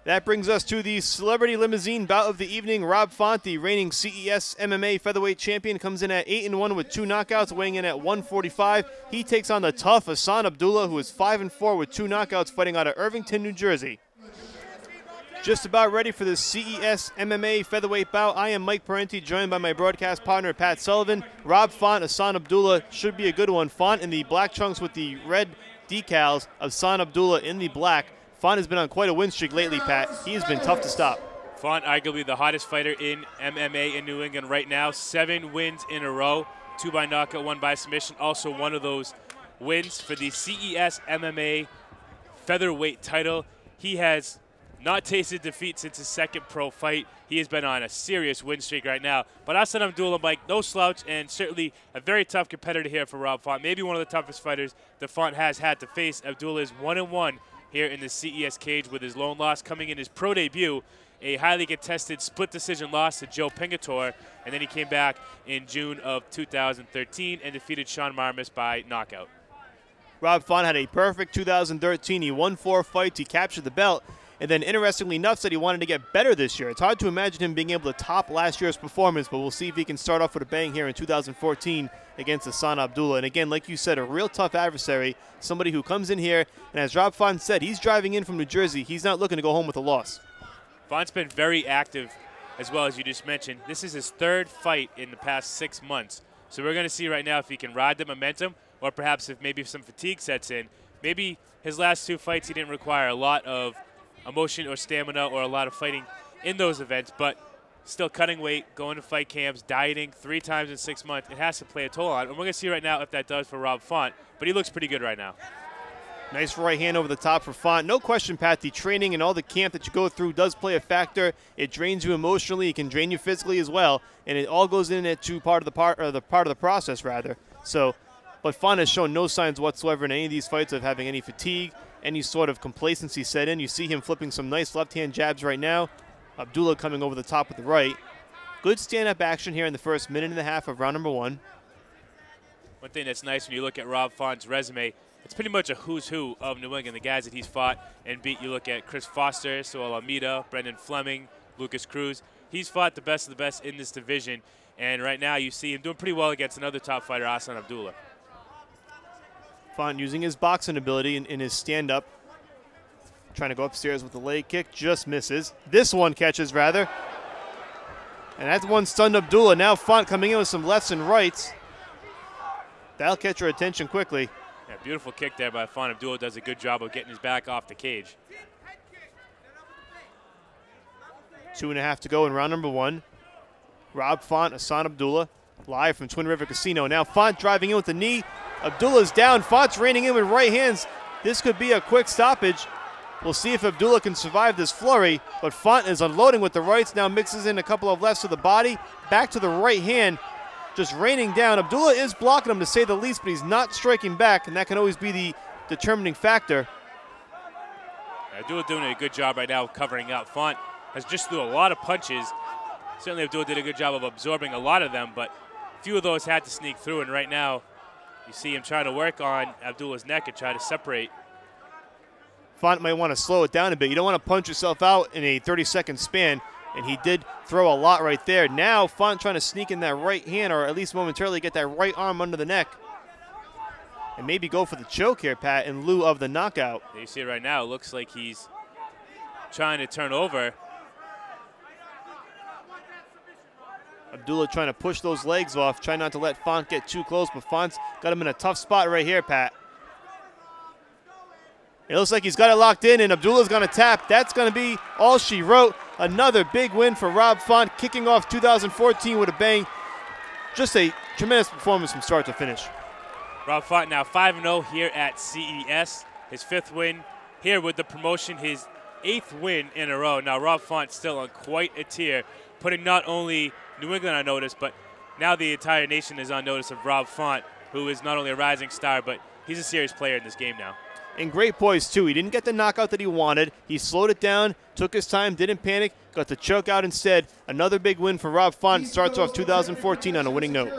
That brings us to the celebrity limousine bout of the evening. Rob Font, the reigning CES MMA featherweight champion, comes in at 8-1 with 2 knockouts, weighing in at 145. He takes on the tough Hassan Abdullah, who is 5-4 with 2 knockouts, fighting out of Irvington, New Jersey. Just about ready for the CES MMA featherweight bout. I am Mike Parenti, joined by my broadcast partner, Pat Sullivan. Rob Font, Hassan Abdullah should be a good one. Font in the black trunks with the red decals, Hassan Abdullah in the black. Font has been on quite a win streak lately, Pat. He has been tough to stop. Font, arguably the hottest fighter in MMA in New England right now. 7 wins in a row, 2 by knockout, 1 by submission. Also one of those wins for the CES MMA featherweight title. He has not tasted defeat since his second pro fight. He has been on a serious win streak right now. But Hassan Abdullah, Mike, no slouch, and certainly a very tough competitor here for Rob Font. Maybe one of the toughest fighters the Font has had to face. Abdullah is 1-1 here in the CES cage, with his lone loss coming in his pro debut, a highly contested split decision loss to Joe Pingatore, and then he came back in June of 2013 and defeated Sean Marmis by knockout. Rob Font had a perfect 2013. He won 4 fights, he captured the belt, and then interestingly enough said he wanted to get better this year. It's hard to imagine him being able to top last year's performance, but we'll see if he can start off with a bang here in 2014 against Hassan Abdullah. And again, like you said, a real tough adversary, somebody who comes in here, and as Rob Font said, he's driving in from New Jersey. He's not looking to go home with a loss. Font's been very active, as well as you just mentioned. This is his 3rd fight in the past 6 months. So we're going to see right now if he can ride the momentum, or perhaps if maybe some fatigue sets in. Maybe his last 2 fights he didn't require a lot of emotion or stamina or a lot of fighting in those events, but still cutting weight, going to fight camps, dieting 3 times in 6 months, it has to play a toll on. And we're going to see right now if that does for Rob Font, but he looks pretty good right now. Nice right hand over the top for Font. No question, Pat, the training and all the camp that you go through does play a factor. It drains you emotionally, it can drain you physically as well, and it all goes into part of the process rather. So, but Font has shown no signs whatsoever in any of these fights of having any fatigue, any sort of complacency set in. You see him flipping some nice left-hand jabs right now. Abdullah coming over the top with the right. Good stand-up action here in the first minute and a half of round number 1. One thing that's nice when you look at Rob Font's resume, it's pretty much a who's who of New England, the guys that he's fought and beat. You look at Chris Foster, Saul Almeida, Brendan Fleming, Lucas Cruz. He's fought the best of the best in this division, and right now you see him doing pretty well against another top fighter, Hassan Abdullah. Font using his boxing ability in his stand-up. Trying to go upstairs with the leg kick, just misses. This one catches, rather. And that one stunned Abdullah. Now Font coming in with some lefts and rights. That'll catch your attention quickly. Yeah, beautiful kick there by Font. Abdullah does a good job of getting his back off the cage. 2.5 to go in round number 1. Rob Font, Hassan Abdullah, live from Twin River Casino. Now Font driving in with the knee. Abdullah's down. Font's reining in with right hands. This could be a quick stoppage. We'll see if Abdullah can survive this flurry, but Font is unloading with the rights. Now mixes in a couple of lefts to the body. Back to the right hand, just raining down. Abdullah is blocking him, to say the least, but he's not striking back, and that can always be the determining factor. Abdullah doing a good job right now of covering up. Font has just threw a lot of punches. Certainly Abdullah did a good job of absorbing a lot of them, but a few of those had to sneak through, and right now you see him trying to work on Abdullah's neck and try to separate. Font might want to slow it down a bit. You don't want to punch yourself out in a 30-second span, and he did throw a lot right there. Now Font trying to sneak in that right hand, or at least momentarily get that right arm under the neck, and maybe go for the choke here, Pat, in lieu of the knockout. You see it right now. It looks like he's trying to turn over. Abdullah trying to push those legs off, trying not to let Font get too close, but Font's got him in a tough spot right here, Pat. It looks like he's got it locked in, and Abdullah's going to tap. That's going to be all she wrote. Another big win for Rob Font, kicking off 2014 with a bang. Just a tremendous performance from start to finish. Rob Font now 5-0 here at CES. His 5th win here with the promotion, his 8th win in a row. Now Rob Font still on quite a tear, putting not only New England on notice, but now the entire nation is on notice of Rob Font, who is not only a rising star, but he's a serious player in this game now. And great poise, too. He didn't get the knockout that he wanted. He slowed it down, took his time, didn't panic, got the choke out instead. Another big win for Rob Font. Starts off 2014 on a winning note.